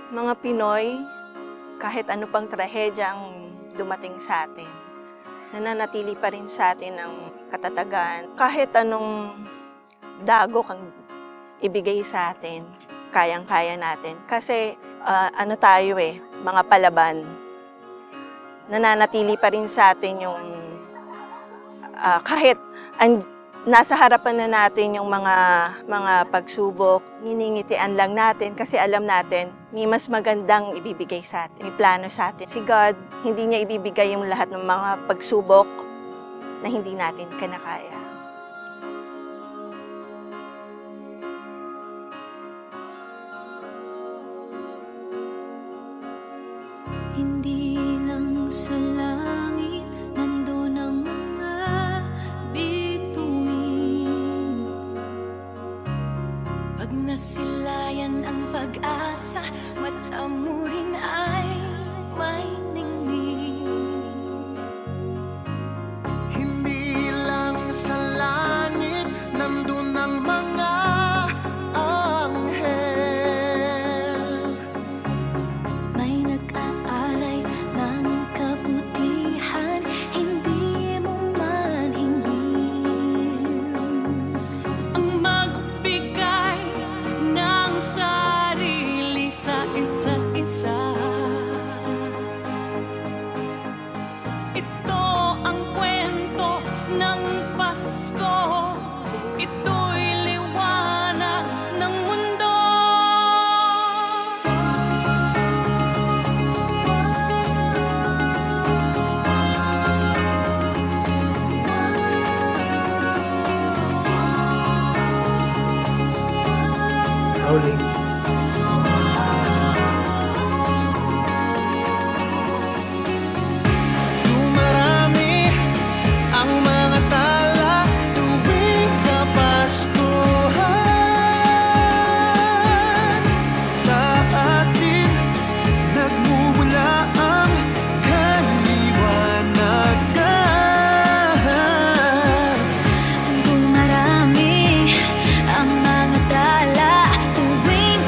Mga Pinoy, kahit ano pang trahedya ang dumating sa atin, nananatili pa rin sa atin ang katatagan. Kahit anong dagok ang ibigay sa atin, kayang-kaya natin. Kasi mga palaban. Nananatili pa rin sa atin yung kahit nasa harapan na natin yung mga pagsubok, niningitian lang natin kasi alam natin may mas magandang ibibigay sa atin, may plano sa atin. Si God, hindi niya ibibigay yung lahat ng mga pagsubok na hindi natin kinakaya. Hindi lang sa langit nandoon ang mga bituin. Pag nasilayan ang pag-asa, mata mo rin ay may ningning. Hindi lang sa langit nandoon ang mga anghel. May nag-aalay ng kabutihan, hindi mo man hingin. Ang magbigay ng sarili sa isa't isa. Ito ang kwento ng Pasko. Ito'y liwanag ng mundo. Rolling. Dumarami ang mga tala tuwing Kapaskuhan. Sa atin nagmumula ang kaliwanagan. Dumarami ang mga tala tuwing